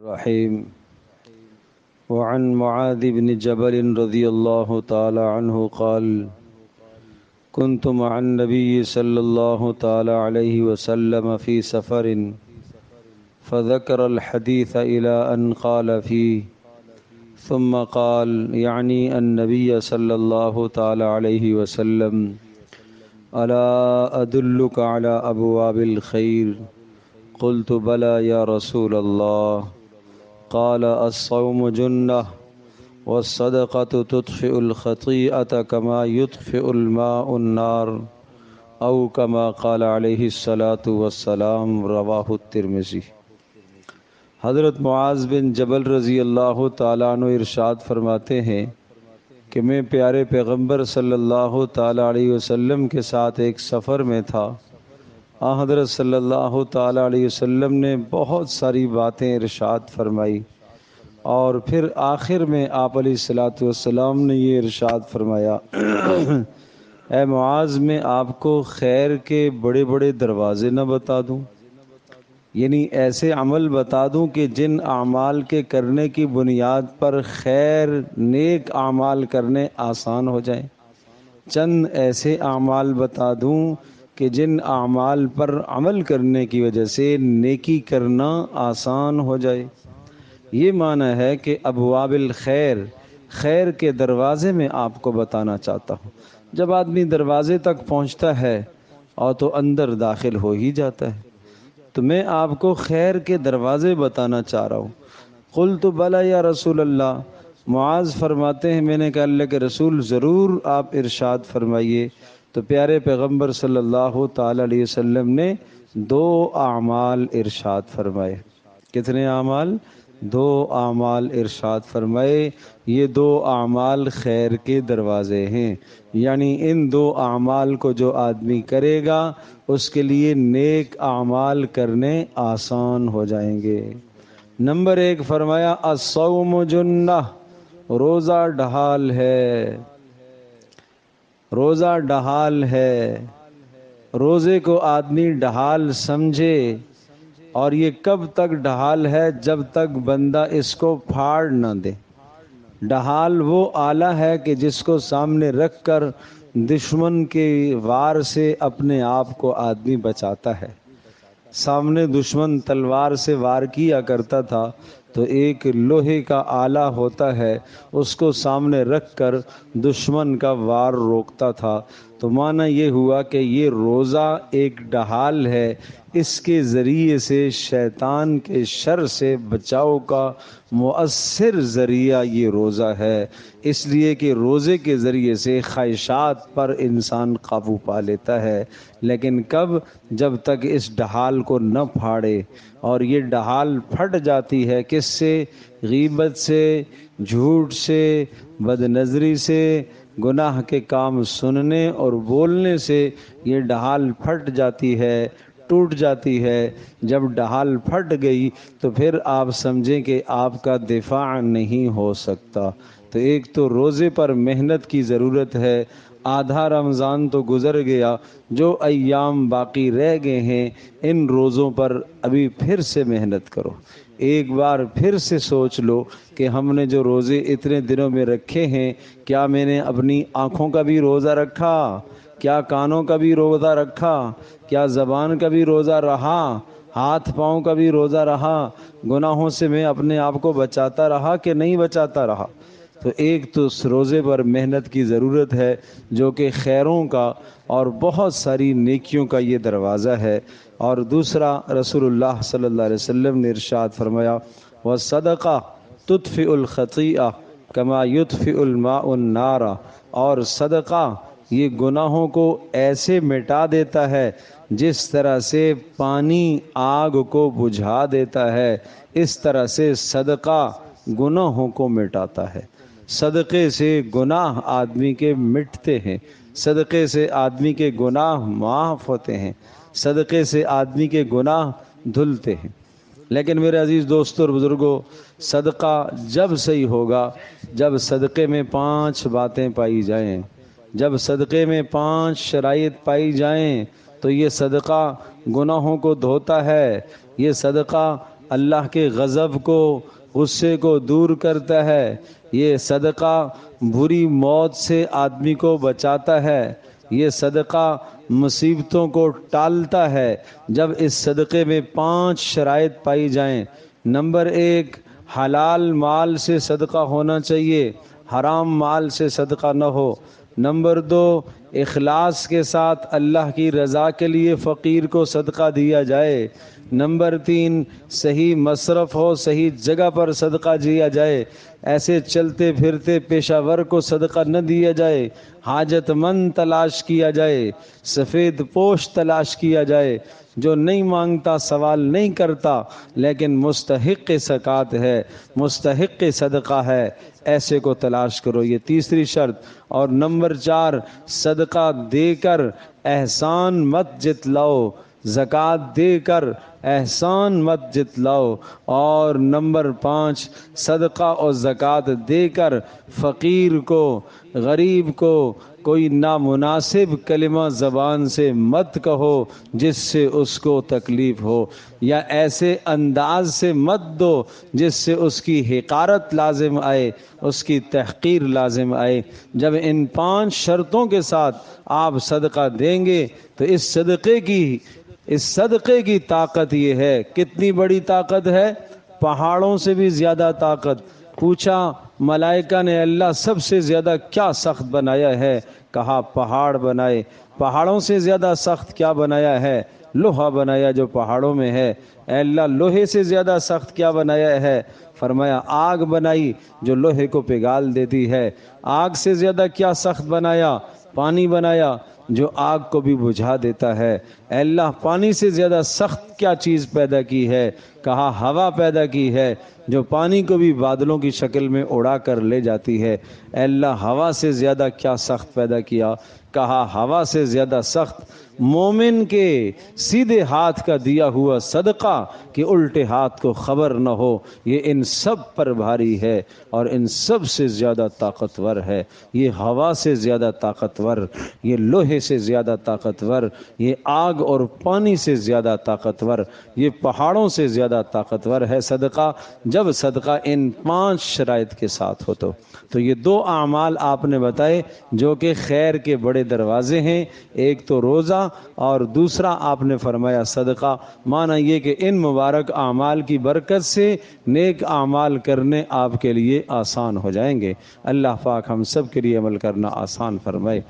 الرحيم. وعن معاذ بن جبل رضي الله تعالى عنه قال: كنت مع النبي صلى الله تعالى عليه وسلم في سفر فذكر الحديث إلى أن قال فيه ثم قال يعني النبي صلى الله تعالى عليه وسلم: ألا أدلك على أبواب الخير؟ قلت بلى يا رسول الله. قال: الصوم جنة والصدقة تطفئ الخطيئة كما يطفئ الماء النار أو كما قال عليه الصلاة والسلام. رواہ الترمذی۔ حضرت معاذ بن جبل رضی اللہ تعالیٰ عنہ ارشاد فرماتے ہیں کہ میں پیارے پیغمبر صلی اللہ تعالیٰ علیہ وسلم کے ساتھ ایک سفر میں تھا۔ حضرت صلی اللہ تعالیٰ علیہ وسلم نے بہت ساری باتیں ارشاد فرمائی اور پھر آخر میں آپ علیہ الصلاۃ والسلام نے یہ ارشاد فرمایا: اے معاذ، میں آپ کو خیر کے بڑے بڑے دروازے نہ بتا دوں؟ یعنی ایسے عمل بتا دوں کہ جن اعمال کے کرنے کی بنیاد پر خیر نیک اعمال کرنے آسان ہو جائیں۔ چند ایسے اعمال بتا دوں کہ جن اعمال پر عمل کرنے کی وجہ سے نیکی کرنا آسان ہو جائے۔ یہ معنی ہے کہ ابواب الخیر، خیر کے دروازے میں آپ کو بتانا چاہتا ہوں۔ جب آدمی دروازے تک پہنچتا ہے اور تو اندر داخل ہو ہی جاتا ہے، تو میں آپ کو خیر کے دروازے بتانا چاہ رہا ہوں۔ قلت بلی یا رسول اللہ۔ معاذ فرماتے ہیں میں نے کہا اللہ کے رسول ضرور آپ ارشاد فرمائیے۔ تو پیارے پیغمبر صلی اللہ تعالی علیہ وسلم نے 2 اعمال ارشاد فرمائے۔ کتنے اعمال؟ 2 اعمال ارشاد فرمائے۔ یہ 2 اعمال خیر کے دروازے ہیں، یعنی ان 2 اعمال کو جو آدمی کرے گا اس کے لیے نیک اعمال کرنے آسان ہو جائیں گے۔ نمبر 1 فرمایا: الصوم جنہ، روزہ ڈھال ہے۔ روزہ ڈھال ہے۔ روزے کو آدمی ڈھال سمجھے، اور یہ کب تک ڈھال ہے؟ جب تک بندہ اس کو پھاڑ نہ دے۔ ڈھال وہ آلہ ہے کہ جس کو سامنے رکھ کر دشمن کے وار سے اپنے آپ کو آدمی بچاتا ہے۔ سامنے دشمن تلوار سے وار کیا کرتا تھا تو ایک لوہے کا آلہ ہوتا ہے، اس کو سامنے رکھ کر دشمن کا وار روکتا تھا۔ تو معنی یہ ہوا کہ یہ روزہ ایک ڈھال ہے، اس کے ذریعے سے شیطان کے شر سے بچاؤ کا مؤثر ذریعہ یہ روزہ ہے، اس لیے کہ روزے کے ذریعے سے خواہشات پر انسان قابو پا لیتا ہے۔ لیکن کب؟ جب تک اس ڈھال کو نہ پھاڑے۔ اور یہ ڈھال پھٹ جاتی ہے کس سے؟ غیبت سے، جھوٹ سے، بد نظری سے، گناہ کے کام سننے اور بولنے سے یہ ڈھال پھٹ جاتی ہے، ٹوٹ جاتی ہے۔ جب ڈھال پھٹ گئی تو پھر آپ سمجھیں کہ آپ کا دفاع نہیں ہو سکتا۔ تو ایک تو روزے پر محنت کی ضرورت ہے۔ آدھا رمضان تو گزر گیا، جو ایام باقی رہ گئے ہیں ان روزوں پر ابھی پھر سے محنت کرو۔ ایک بار پھر سے سوچ لو کہ ہم نے جو روزے اتنے دنوں میں رکھے ہیں، کیا میں نے اپنی آنکھوں کا بھی روزہ رکھا؟ کیا کانوں کا بھی روزہ رکھا؟ کیا زبان کا بھی روزہ رہا؟ ہاتھ پاؤں کا بھی روزہ رہا؟ گناہوں سے میں اپنے آپ کو بچاتا رہا کہ نہیں بچاتا رہا؟ تو ایک تو اس روزے پر محنت کی ضرورت ہے جو کہ خیروں کا اور بہت ساری نیکیوں کا یہ دروازہ ہے۔ اور دوسرا، رسول اللہ صلی اللہ علیہ وسلم نے ارشاد فرمایا: وَالصَّدَقَةُ تُطْفِئُ الْخَطِيئَةَ كَمَا يُطْفِئُ الْمَاءُ النَّارَ، اور صدقہ یہ گناہوں کو ایسے مٹا دیتا ہے جس طرح سے پانی آگ کو بجھا دیتا ہے، اس طرح سے صدقہ گناہوں کو مٹاتا ہے۔ صدقے سے گناہ آدمی کے مٹتے ہیں، صدقے سے آدمی کے گناہ معاف ہوتے ہیں، صدقے سے آدمی کے گناہ دھلتے ہیں۔ لیکن میرے عزیز دوستو اور بزرگوں، صدقہ جب صحیح ہوگا جب صدقے میں 5 باتیں پائی جائیں۔ جب صدقے میں 5 شرائط پائی جائیں تو یہ صدقہ گناہوں کو دھوتا ہے، یہ صدقہ اللہ کے غضب کو، غصے کو دور کرتا ہے۔ یہ صدقہ بری موت سے آدمی کو بچاتا ہے۔ یہ صدقہ مصیبتوں کو ٹالتا ہے۔ جب اس صدقے میں 5 شرائط پائی جائیں۔ نمبر 1، حلال مال سے صدقہ ہونا چاہیے، حرام مال سے صدقہ نہ ہو۔ نمبر 2، اخلاص کے ساتھ اللہ کی رضا کے لیے فقیر کو صدقہ دیا جائے۔ نمبر 3، صحیح مصرف ہو، صحیح جگہ پر صدقہ دیا جائے۔ ایسے چلتے پھرتے پیشہ ور کو صدقہ نہ دیا جائے، حاجت مند تلاش کیا جائے، سفید پوش تلاش کیا جائے، جو نہیں مانگتا، سوال نہیں کرتا، لیکن مستحق زکوٰۃ ہے، مستحق صدقہ ہے، ایسے کو تلاش کرو۔ یہ تیسری شرط۔ اور نمبر 4، صدقہ دے کر احسان مت جتلاؤ، زکوٰۃ دے کر احسان مت جتلاؤ۔ اور نمبر 5، صدقہ اور زکوٰۃ دے کر فقیر کو، غریب کو کوئی نامناسب کلمہ زبان سے مت کہو جس سے اس کو تکلیف ہو، یا ایسے انداز سے مت دو جس سے اس کی حقارت لازم آئے، اس کی تحقیر لازم آئے۔ جب ان 5 شرطوں کے ساتھ آپ صدقہ دیں گے تو اس صدقے کی طاقت یہ ہے۔ کتنی بڑی طاقت ہے؟ پہاڑوں سے بھی زیادہ طاقت۔ پوچھا ملائکہ نے اللہ سب سے زیادہ کیا سخت بنایا ہے؟ کہا پہاڑ بنائے۔ پہاڑوں سے زیادہ سخت کیا بنایا ہے؟ لوہا بنایا جو پہاڑوں میں ہے۔ اے اللہ لوہے سے زیادہ سخت کیا بنایا ہے؟ فرمایا آگ بنائی جو لوہے کو پگھال دیتی ہے۔ آگ سے زیادہ کیا سخت بنایا؟ پانی بنایا جو آگ کو بھی بجھا دیتا ہے۔ اے اللہ پانی سے زیادہ سخت کیا چیز پیدا کی ہے؟ کہا ہوا پیدا کی ہے جو پانی کو بھی بادلوں کی شکل میں اڑا کر لے جاتی ہے۔ اے اللہ ہوا سے زیادہ کیا سخت پیدا کیا؟ کہا ہوا سے زیادہ سخت مومن کے سیدھے ہاتھ کا دیا ہوا صدقہ کہ الٹے ہاتھ کو خبر نہ ہو، یہ ان سب پر بھاری ہے اور ان سب سے زیادہ طاقتور ہے۔ یہ ہوا سے زیادہ طاقتور، یہ لوہے سے زیادہ طاقتور، یہ آگ اور پانی سے زیادہ طاقتور، یہ پہاڑوں سے زیادہ طاقتور ہے صدقہ، جب صدقہ ان 5 شرائط کے ساتھ ہو تو یہ 2 اعمال آپ نے بتائے جو کہ خیر کے بڑے دروازے ہیں، ایک تو روزہ اور دوسرا آپ نے فرمایا صدقہ۔ معنی یہ کہ ان مبارک اعمال کی برکت سے نیک اعمال کرنے آپ کے لیے آسان ہو جائیں گے۔ اللہ پاک ہم سب کے لیے عمل کرنا آسان فرمائے۔